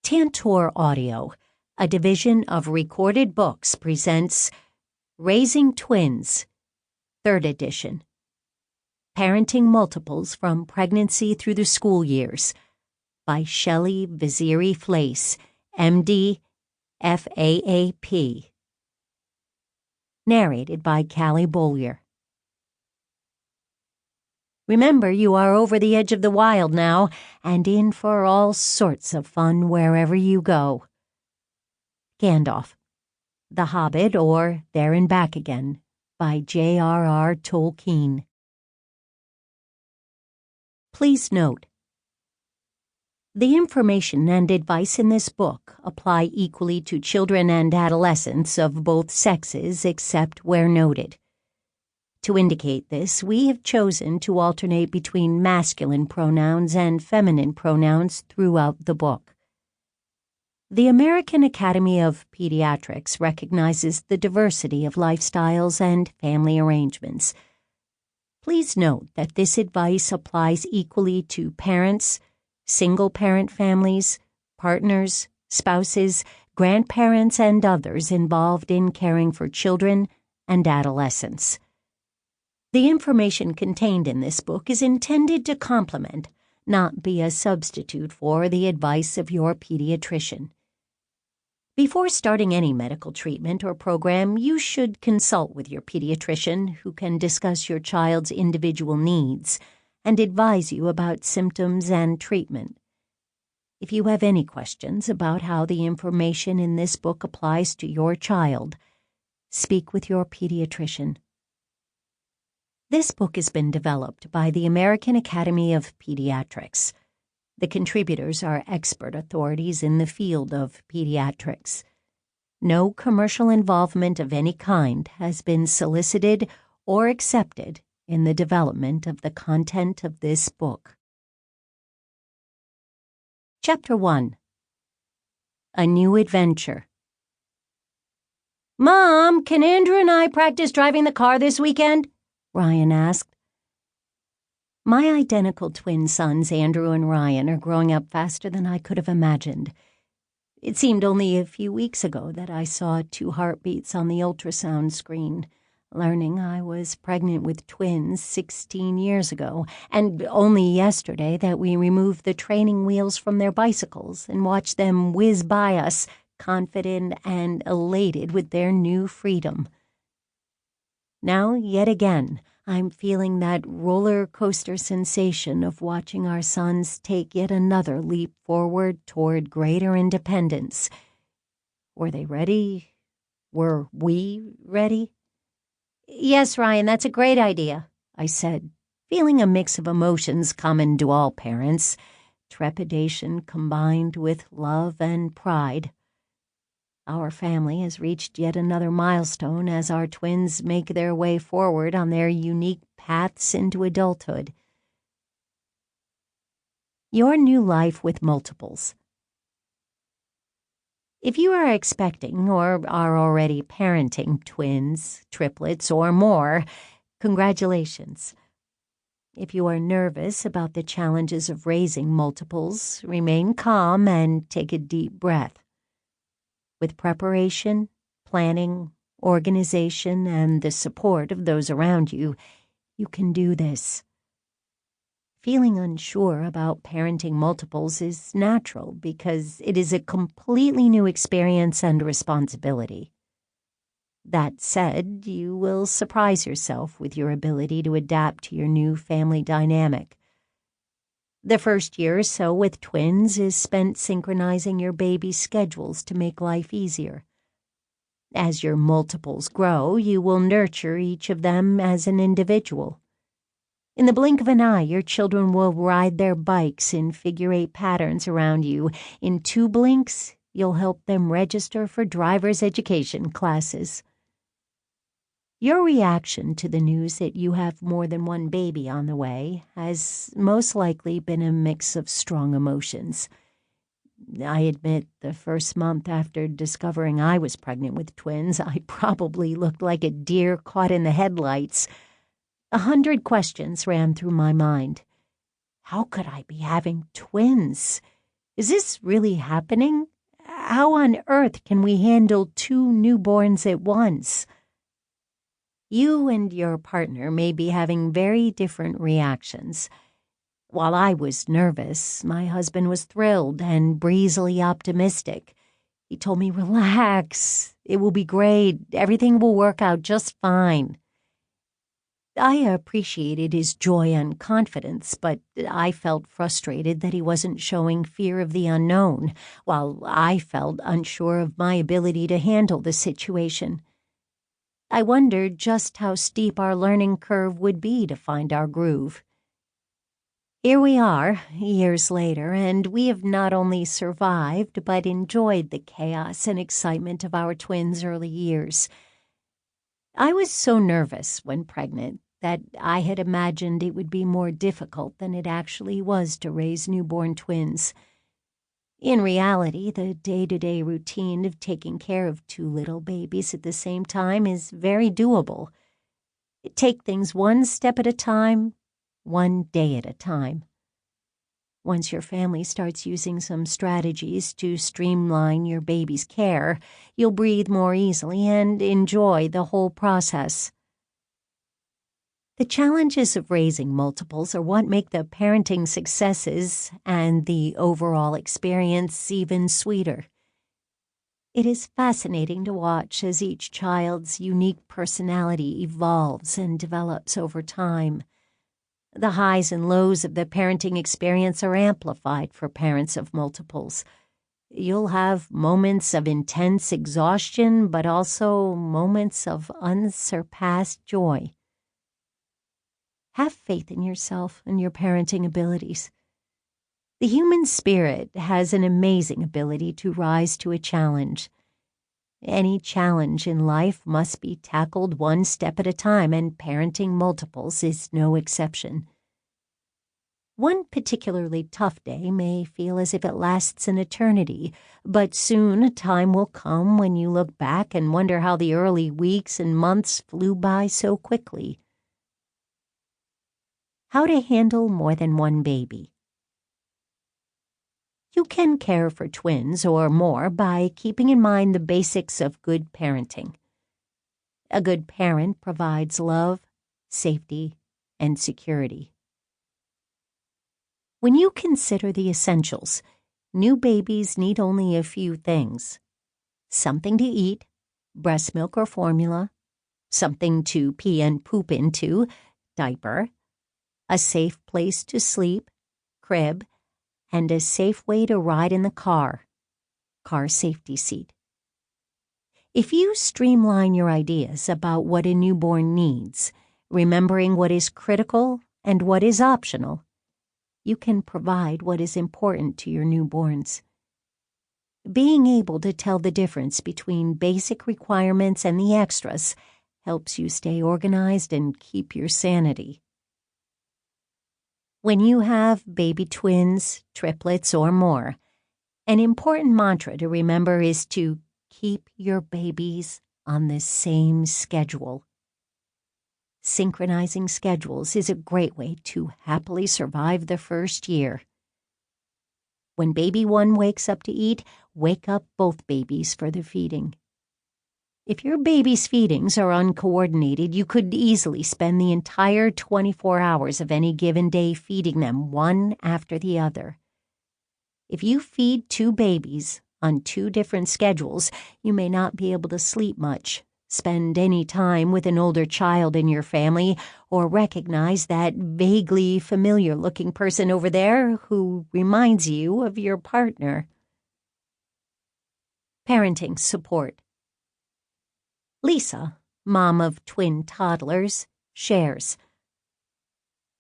Tantor Audio, a division of Recorded Books, presents Raising Twins, 3rd edition. Parenting Multiples from Pregnancy Through the School Years by Shelly Vaziri Flais, MD, FAAP. Narrated by Callie Beaulieu. Remember, you are over the edge of the wild now, and in for all sorts of fun wherever you go. Gandalf, The Hobbit, or There and Back Again, by J.R.R. Tolkien. Please note, the information and advice in this book apply equally to children and adolescents of both sexes except where noted. To indicate this, we have chosen to alternate between masculine pronouns and feminine pronouns throughout the book. The American Academy of Pediatrics recognizes the diversity of lifestyles and family arrangements. Please note that this advice applies equally to parents, single-parent families, partners, spouses, grandparents, and others involved in caring for children and adolescents. The information contained in this book is intended to complement, not be a substitute for, the advice of your pediatrician. Before starting any medical treatment or program, you should consult with your pediatrician, who can discuss your child's individual needs and advise you about symptoms and treatment. If you have any questions about how the information in this book applies to your child, speak with your pediatrician. This book has been developed by the American Academy of Pediatrics. The contributors are expert authorities in the field of pediatrics. No commercial involvement of any kind has been solicited or accepted in the development of the content of this book. Chapter 1. A New Adventure. "Mom, can Andrew and I practice driving the car this weekend?" Ryan asked. My identical twin sons, Andrew and Ryan, are growing up faster than I could have imagined. It seemed only a few weeks ago that I saw 2 heartbeats on the ultrasound screen, learning I was pregnant with twins 16 years ago, and only yesterday that we removed the training wheels from their bicycles and watched them whiz by us, confident and elated with their new freedom. Now, yet again, I'm feeling that roller coaster sensation of watching our sons take yet another leap forward toward greater independence. Were they ready? Were we ready? "Yes, Ryan, that's a great idea," I said, feeling a mix of emotions common to all parents, trepidation combined with love and pride. Our family has reached yet another milestone as our twins make their way forward on their unique paths into adulthood. Your new life with multiples. If you are expecting or are already parenting twins, triplets, or more, congratulations. If you are nervous about the challenges of raising multiples, remain calm and take a deep breath. With preparation, planning, organization, and the support of those around you, you can do this. Feeling unsure about parenting multiples is natural because it is a completely new experience and responsibility. That said, you will surprise yourself with your ability to adapt to your new family dynamic. The first year or so with twins is spent synchronizing your baby's schedules to make life easier. As your multiples grow, you will nurture each of them as an individual. In the blink of an eye, your children will ride their bikes in figure-8 patterns around you. In 2 blinks, you'll help them register for driver's education classes. Your reaction to the news that you have more than one baby on the way has most likely been a mix of strong emotions. I admit the first month after discovering I was pregnant with twins, I probably looked like a deer caught in the headlights. 100 questions ran through my mind. How could I be having twins? Is this really happening? How on earth can we handle 2 newborns at once? You and your partner may be having very different reactions. While I was nervous, my husband was thrilled and breezily optimistic. He told me, "Relax, it will be great, everything will work out just fine." I appreciated his joy and confidence, but I felt frustrated that he wasn't showing fear of the unknown, while I felt unsure of my ability to handle the situation. I wondered just how steep our learning curve would be to find our groove. Here we are, years later, and we have not only survived but enjoyed the chaos and excitement of our twins' early years. I was so nervous when pregnant that I had imagined it would be more difficult than it actually was to raise newborn twins. In reality, the day-to-day routine of taking care of 2 little babies at the same time is very doable. Take things one step at a time, one day at a time. Once your family starts using some strategies to streamline your baby's care, you'll breathe more easily and enjoy the whole process. The challenges of raising multiples are what make the parenting successes and the overall experience even sweeter. It is fascinating to watch as each child's unique personality evolves and develops over time. The highs and lows of the parenting experience are amplified for parents of multiples. You'll have moments of intense exhaustion, but also moments of unsurpassed joy. Have faith in yourself and your parenting abilities. The human spirit has an amazing ability to rise to a challenge. Any challenge in life must be tackled one step at a time, and parenting multiples is no exception. One particularly tough day may feel as if it lasts an eternity, but soon a time will come when you look back and wonder how the early weeks and months flew by so quickly. How to handle more than one baby. You can care for twins or more by keeping in mind the basics of good parenting. A good parent provides love, safety, and security. When you consider the essentials, new babies need only a few things: something to eat, breast milk or formula, something to pee and poop into, diaper, a safe place to sleep, crib, and a safe way to ride in the car safety seat. If you streamline your ideas about what a newborn needs, remembering what is critical and what is optional, you can provide what is important to your newborns. Being able to tell the difference between basic requirements and the extras helps you stay organized and keep your sanity. When you have baby twins, triplets, or more, an important mantra to remember is to keep your babies on the same schedule. Synchronizing schedules is a great way to happily survive the first year. When baby 1 wakes up to eat, wake up both babies for the feeding. If your baby's feedings are uncoordinated, you could easily spend the entire 24 hours of any given day feeding them one after the other. If you feed 2 babies on 2 different schedules, you may not be able to sleep much, spend any time with an older child in your family, or recognize that vaguely familiar-looking person over there who reminds you of your partner. Parenting support. Lisa, mom of twin toddlers, shares,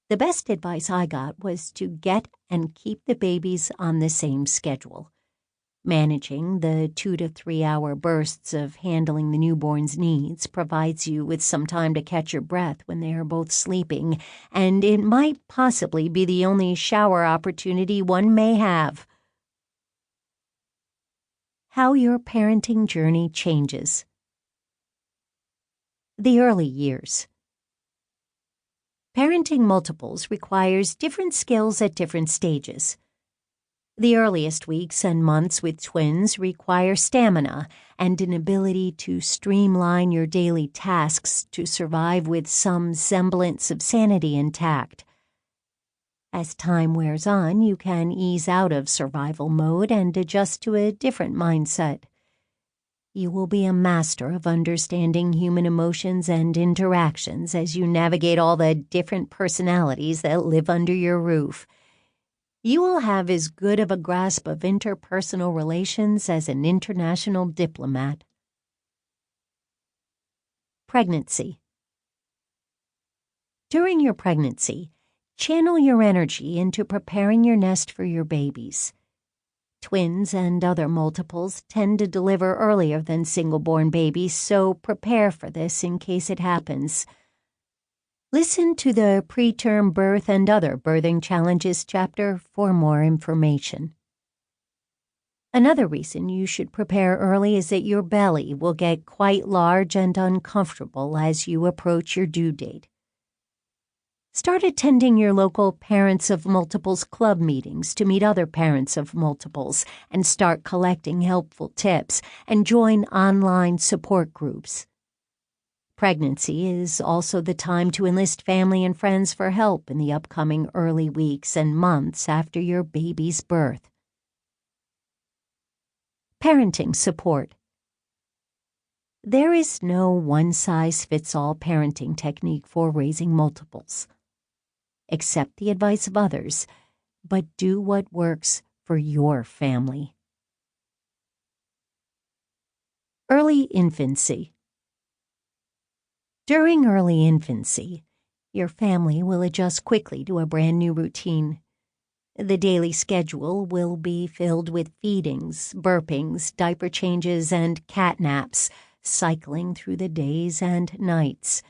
"The best advice I got was to get and keep the babies on the same schedule. Managing the 2 to 3 hour bursts of handling the newborn's needs provides you with some time to catch your breath when they are both sleeping, and it might possibly be the only shower opportunity one may have." How your parenting journey changes. The early years. Parenting multiples requires different skills at different stages. The earliest weeks and months with twins require stamina and an ability to streamline your daily tasks to survive with some semblance of sanity intact. As time wears on, you can ease out of survival mode and adjust to a different mindset. You will be a master of understanding human emotions and interactions as you navigate all the different personalities that live under your roof. You will have as good of a grasp of interpersonal relations as an international diplomat. Pregnancy. During your pregnancy, channel your energy into preparing your nest for your babies. Twins and other multiples tend to deliver earlier than single-born babies, so prepare for this in case it happens. Listen to the Preterm Birth and Other Birthing Challenges chapter for more information. Another reason you should prepare early is that your belly will get quite large and uncomfortable as you approach your due date. Start attending your local Parents of Multiples Club meetings to meet other parents of multiples and start collecting helpful tips, and join online support groups. Pregnancy is also the time to enlist family and friends for help in the upcoming early weeks and months after your baby's birth. Parenting support. There is no one-size-fits-all parenting technique for raising multiples. Accept the advice of others, but do what works for your family. Early infancy. During early infancy, your family will adjust quickly to a brand new routine. The daily schedule will be filled with feedings, burpings, diaper changes, and cat naps, cycling through the days and nights.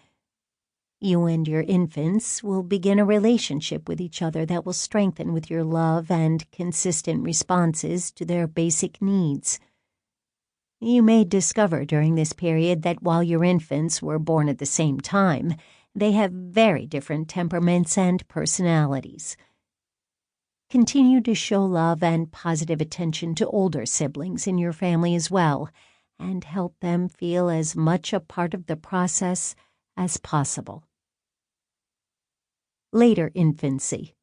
You and your infants will begin a relationship with each other that will strengthen with your love and consistent responses to their basic needs. You may discover during this period that while your infants were born at the same time, they have very different temperaments and personalities. Continue to show love and positive attention to older siblings in your family as well, and help them feel as much a part of the process as possible. Later infancy.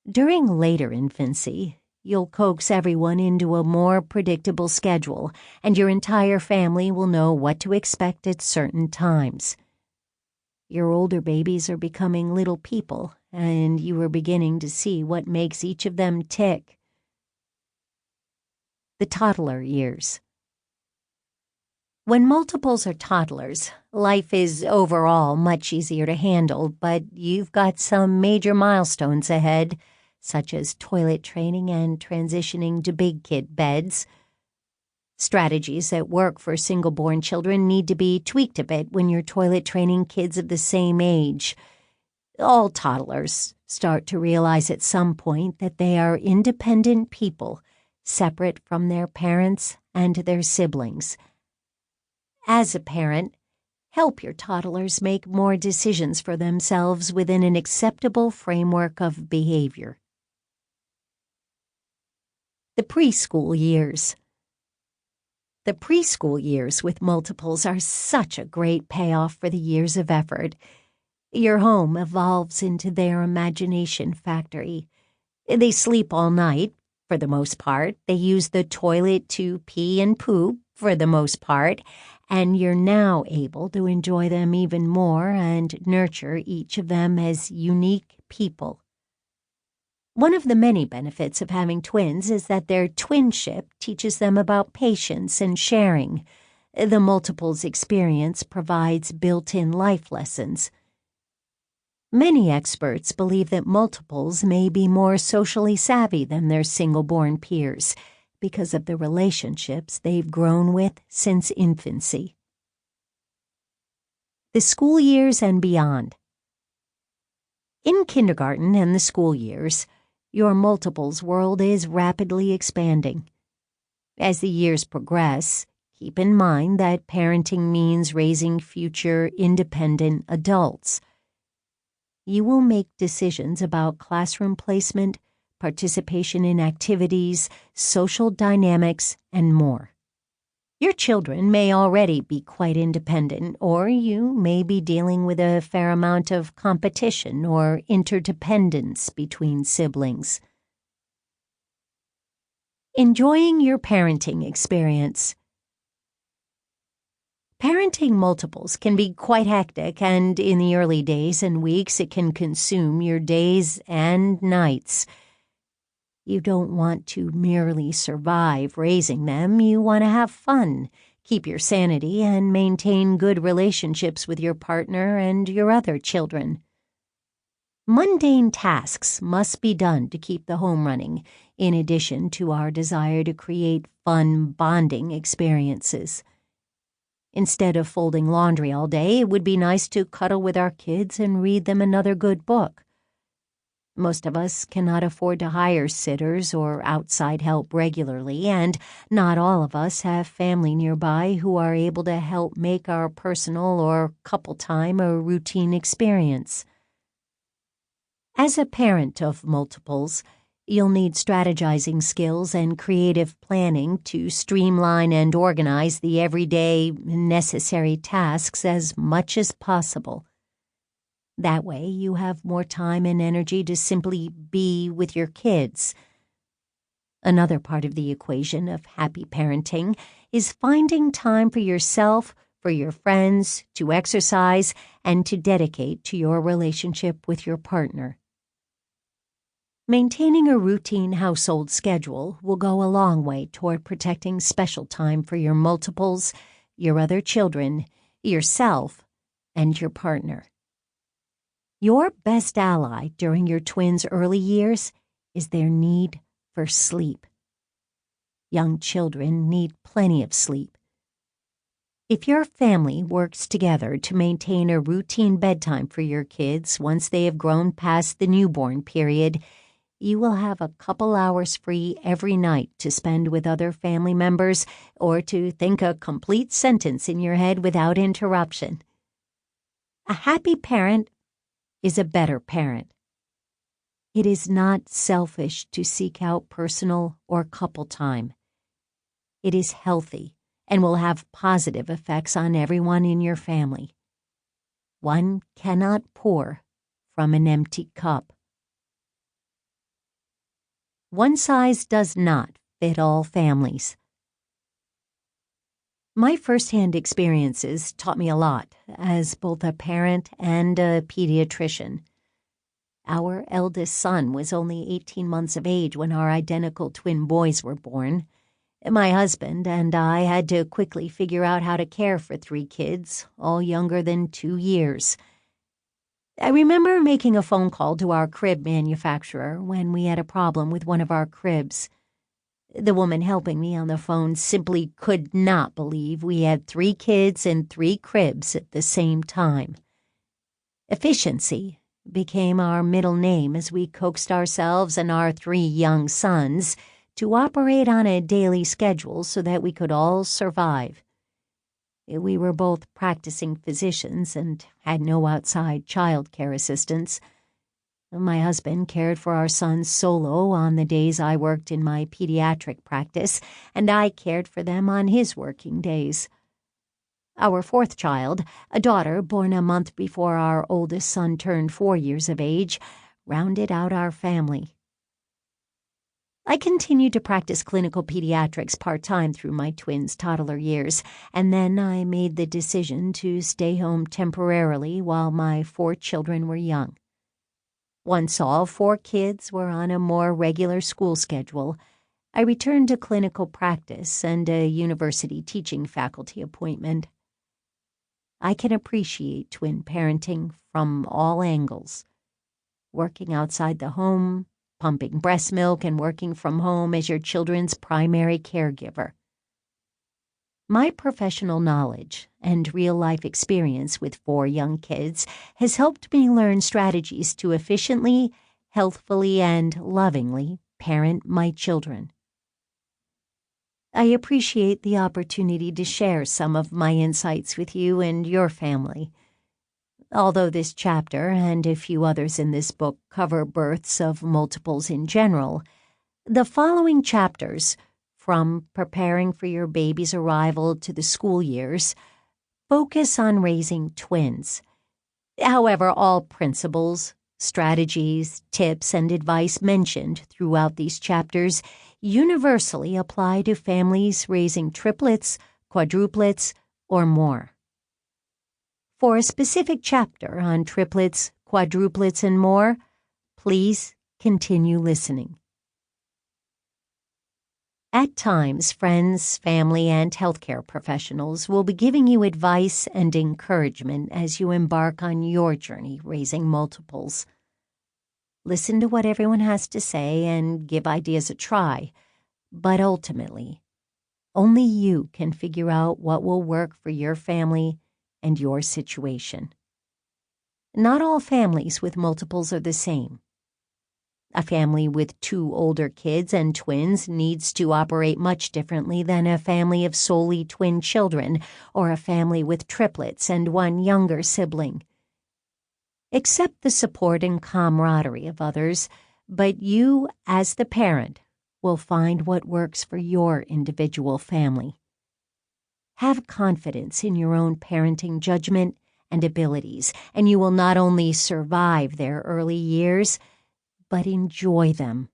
During later infancy, you'll coax everyone into a more predictable schedule, and your entire family will know what to expect at certain times. Your older babies are becoming little people, and you are beginning to see what makes each of them tick. The toddler years. When multiples are toddlers, life is overall much easier to handle, but you've got some major milestones ahead, such as toilet training and transitioning to big kid beds. Strategies that work for single-born children need to be tweaked a bit when you're toilet training kids of the same age. All toddlers start to realize at some point that they are independent people, separate from their parents and their siblings. As a parent, help your toddlers make more decisions for themselves within an acceptable framework of behavior. The preschool years. The preschool years with multiples are such a great payoff for the years of effort. Your home evolves into their imagination factory. They sleep all night, for the most part. They use the toilet to pee and poop, for the most part, and you're now able to enjoy them even more and nurture each of them as unique people. One of the many benefits of having twins is that their twinship teaches them about patience and sharing. The multiples experience provides built-in life lessons. Many experts believe that multiples may be more socially savvy than their single-born peers because of the relationships they've grown with since infancy. The school years and beyond. In kindergarten and the school years, your multiples world is rapidly expanding. As the years progress, keep in mind that parenting means raising future independent adults. You will make decisions about classroom placement, participation in activities, social dynamics, and more. Your children may already be quite independent, or you may be dealing with a fair amount of competition or interdependence between siblings. Enjoying your parenting experience. Parenting multiples can be quite hectic, and in the early days and weeks it can consume your days and nights. You don't want to merely survive raising them. You want to have fun, keep your sanity, and maintain good relationships with your partner and your other children. Mundane tasks must be done to keep the home running, in addition to our desire to create fun bonding experiences. Instead of folding laundry all day, it would be nice to cuddle with our kids and read them another good book. Most of us cannot afford to hire sitters or outside help regularly, and not all of us have family nearby who are able to help make our personal or couple time a routine experience. As a parent of multiples, you'll need strategizing skills and creative planning to streamline and organize the everyday necessary tasks as much as possible. That way, you have more time and energy to simply be with your kids. Another part of the equation of happy parenting is finding time for yourself, for your friends, to exercise, and to dedicate to your relationship with your partner. Maintaining a routine household schedule will go a long way toward protecting special time for your multiples, your other children, yourself, and your partner. Your best ally during your twins' early years is their need for sleep. Young children need plenty of sleep. If your family works together to maintain a routine bedtime for your kids once they have grown past the newborn period, you will have a couple hours free every night to spend with other family members or to think a complete sentence in your head without interruption. A happy parent is a better parent. It is not selfish to seek out personal or couple time. It is healthy and will have positive effects on everyone in your family. One cannot pour from an empty cup. One size does not fit all families. My first-hand experiences taught me a lot as both a parent and a pediatrician. Our eldest son was only 18 months of age when our identical twin boys were born. My husband and I had to quickly figure out how to care for 3 kids, all younger than 2 years. I remember making a phone call to our crib manufacturer when we had a problem with one of our cribs. The woman helping me on the phone simply could not believe we had 3 kids and 3 cribs at the same time. Efficiency became our middle name as we coaxed ourselves and our 3 young sons to operate on a daily schedule so that we could all survive. We were both practicing physicians and had no outside child care assistants. My husband cared for our sons solo on the days I worked in my pediatric practice, and I cared for them on his working days. Our 4th child, a daughter born a month before our oldest son turned 4 years of age, rounded out our family. I continued to practice clinical pediatrics part-time through my twins' toddler years, and then I made the decision to stay home temporarily while my 4 children were young. Once all 4 kids were on a more regular school schedule, I returned to clinical practice and a university teaching faculty appointment. I can appreciate twin parenting from all angles. Working outside the home, pumping breast milk, and working from home as your children's primary caregiver. My professional knowledge and real-life experience with 4 young kids has helped me learn strategies to efficiently, healthfully, and lovingly parent my children. I appreciate the opportunity to share some of my insights with you and your family. Although this chapter and a few others in this book cover births of multiples in general, the following chapters, from preparing for your baby's arrival to the school years, focus on raising twins. However, all principles, strategies, tips, and advice mentioned throughout these chapters universally apply to families raising triplets, quadruplets, or more. For a specific chapter on triplets, quadruplets, and more, please continue listening. At times, friends, family, and healthcare professionals will be giving you advice and encouragement as you embark on your journey raising multiples. Listen to what everyone has to say and give ideas a try, but ultimately, only you can figure out what will work for your family and your situation. Not all families with multiples are the same. A family with 2 older kids and twins needs to operate much differently than a family of solely twin children or a family with triplets and 1 younger sibling. Accept the support and camaraderie of others, but you, as the parent, will find what works for your individual family. Have confidence in your own parenting judgment and abilities, and you will not only survive their early years, but enjoy them.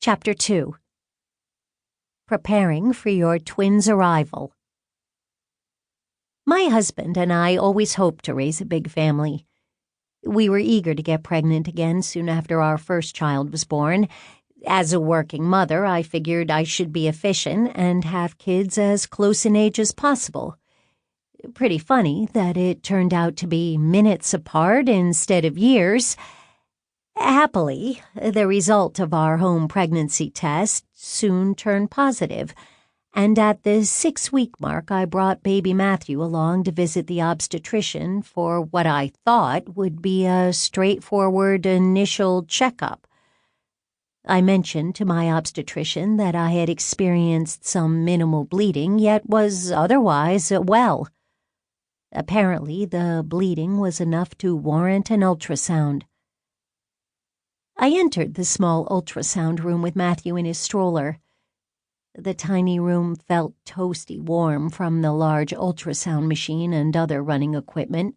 Chapter 2. Preparing for your twins' arrival. My husband and I always hoped to raise a big family. We were eager to get pregnant again soon after our first child was born. As a working mother, I figured I should be efficient and have kids as close in age as possible. Pretty funny that it turned out to be minutes apart instead of years. Happily, the result of our home pregnancy test soon turned positive, and at the 6-week mark I brought baby Matthew along to visit the obstetrician for what I thought would be a straightforward initial checkup. I mentioned to my obstetrician that I had experienced some minimal bleeding, yet was otherwise well. Apparently, the bleeding was enough to warrant an ultrasound. I entered the small ultrasound room with Matthew in his stroller. The tiny room felt toasty warm from the large ultrasound machine and other running equipment.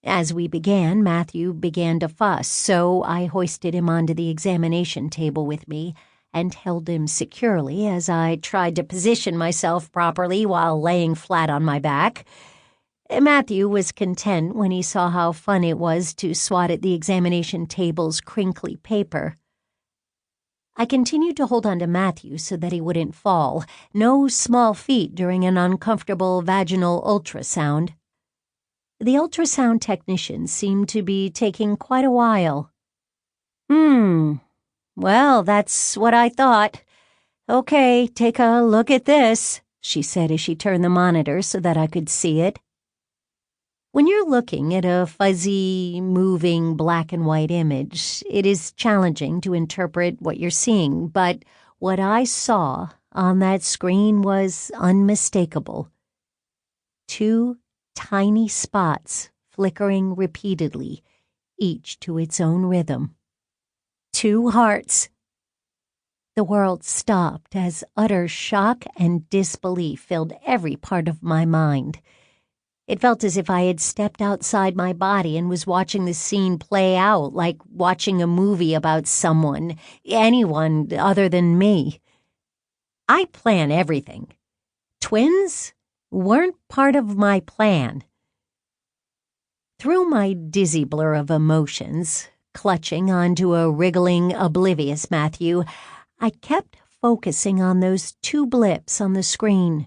As we began, Matthew began to fuss, so I hoisted him onto the examination table with me and held him securely as I tried to position myself properly while laying flat on my back. Matthew was content when he saw how fun it was to swat at the examination table's crinkly paper. I continued to hold on to Matthew so that he wouldn't fall. No small feat during an uncomfortable vaginal ultrasound. The ultrasound technician seemed to be taking quite a while. Well, that's what I thought. Okay, take a look at this, she said as she turned the monitor so that I could see it. When you're looking at a fuzzy, moving black and white image, it is challenging to interpret what you're seeing, but what I saw on that screen was unmistakable. 2 tiny spots flickering repeatedly, each to its own rhythm. 2 hearts. The world stopped as utter shock and disbelief filled every part of my mind. It felt as if I had stepped outside my body and was watching the scene play out, like watching a movie about someone, anyone other than me. I plan everything. Twins weren't part of my plan. Through my dizzy blur of emotions, clutching onto a wriggling, oblivious Matthew, I kept focusing on those 2 blips on the screen.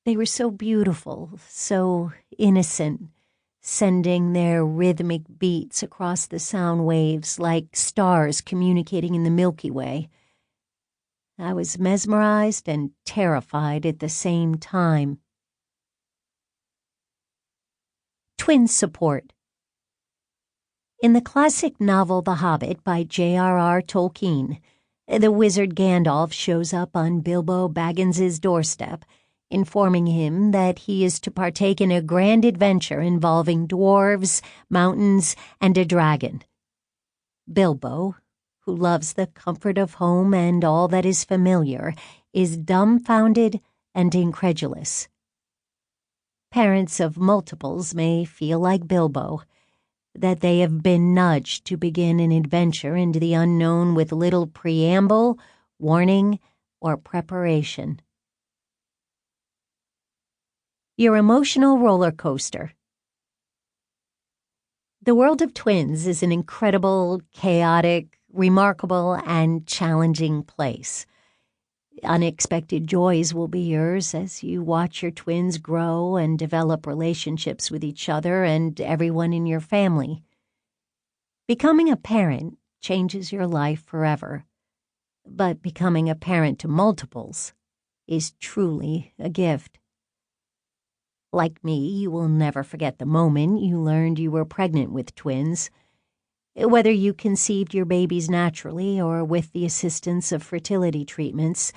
They were so beautiful, so innocent, sending their rhythmic beats across the sound waves like stars communicating in the Milky Way. I was mesmerized and terrified at the same time. Twin support. In the classic novel The Hobbit by J.R.R. Tolkien, the wizard Gandalf shows up on Bilbo Baggins's doorstep, informing him that he is to partake in a grand adventure involving dwarves, mountains, and a dragon. Bilbo, who loves the comfort of home and all that is familiar, is dumbfounded and incredulous. Parents of multiples may feel like Bilbo, that they have been nudged to begin an adventure into the unknown with little preamble, warning, or preparation. Your emotional roller coaster. The world of twins is an incredible, chaotic, remarkable, and challenging place. Unexpected joys will be yours as you watch your twins grow and develop relationships with each other and everyone in your family. Becoming a parent changes your life forever, but becoming a parent to multiples is truly a gift. Like me, you will never forget the moment you learned you were pregnant with twins. Whether you conceived your babies naturally or with the assistance of fertility treatments,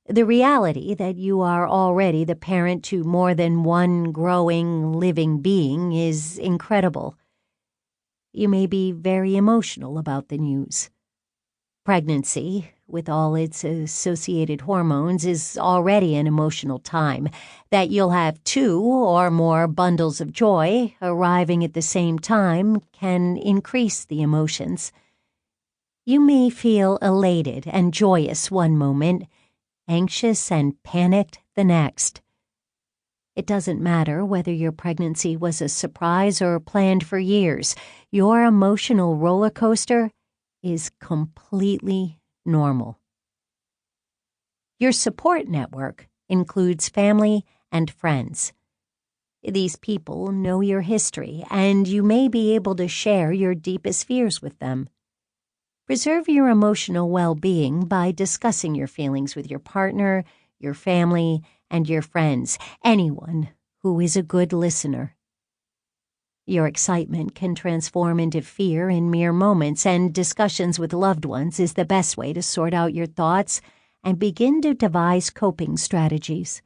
the reality that you are already the parent to more than one growing, living being is incredible. You may be very emotional about the news. Pregnancy, with all its associated hormones, is already an emotional time. That you'll have 2 or more bundles of joy arriving at the same time can increase the emotions. You may feel elated and joyous one moment, anxious and panicked the next. It doesn't matter whether your pregnancy was a surprise or planned for years. Your emotional roller coaster is completely normal. Your support network includes family and friends. These people know your history, and you may be able to share your deepest fears with them. Preserve your emotional well-being by discussing your feelings with your partner, your family, and your friends, anyone who is a good listener. Your excitement can transform into fear in mere moments, and discussions with loved ones is the best way to sort out your thoughts and begin to devise coping strategies.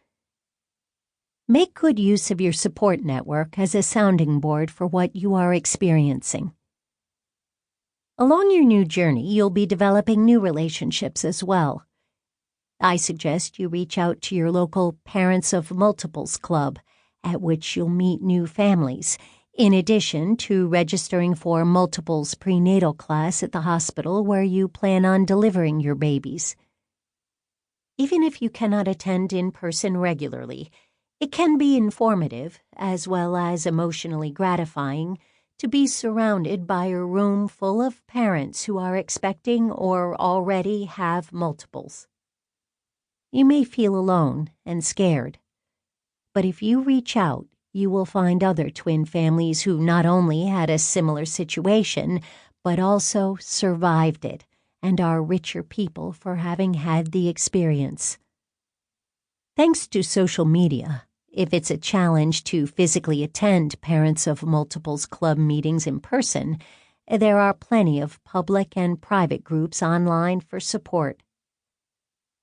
Make good use of your support network as a sounding board for what you are experiencing. Along your new journey, you'll be developing new relationships as well. I suggest you reach out to your local Parents of Multiples Club, at which you'll meet new families, in addition to registering for Multiples prenatal class at the hospital where you plan on delivering your babies. Even if you cannot attend in person regularly, it can be informative as well as emotionally gratifying to be surrounded by a room full of parents who are expecting or already have multiples. You may feel alone and scared, but if you reach out, you will find other twin families who not only had a similar situation, but also survived it and are richer people for having had the experience. Thanks to social media, if it's a challenge to physically attend Parents of Multiples Club meetings in person, there are plenty of public and private groups online for support.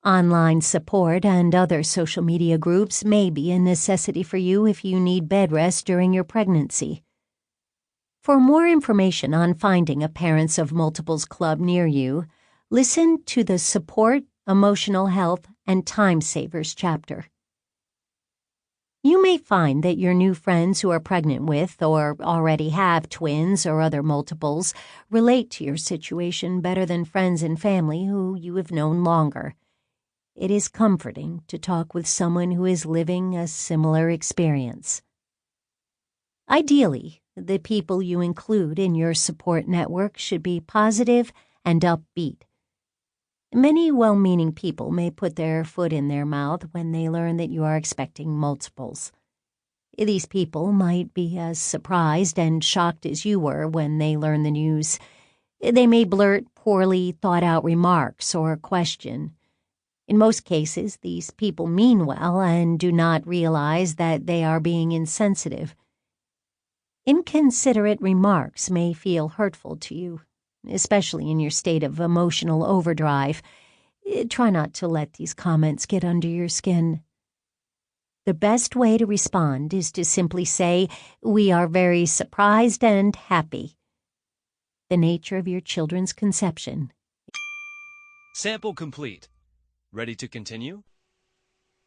Online support and other social media groups may be a necessity for you if you need bed rest during your pregnancy. For more information on finding a Parents of Multiples Club near you, listen to the Support, Emotional Health, and Time Savers chapter. You may find that your new friends who are pregnant with or already have twins or other multiples relate to your situation better than friends and family who you have known longer. It is comforting to talk with someone who is living a similar experience. Ideally, the people you include in your support network should be positive and upbeat. Many well-meaning people may put their foot in their mouth when they learn that you are expecting multiples. These people might be as surprised and shocked as you were when they learn the news. They may blurt poorly thought-out remarks or question. In most cases, these people mean well and do not realize that they are being insensitive. Inconsiderate remarks may feel hurtful to you, especially in your state of emotional overdrive. Try not to let these comments get under your skin. The best way to respond is to simply say, "We are very surprised and happy." The nature of your children's conception. Sample complete. Ready to continue?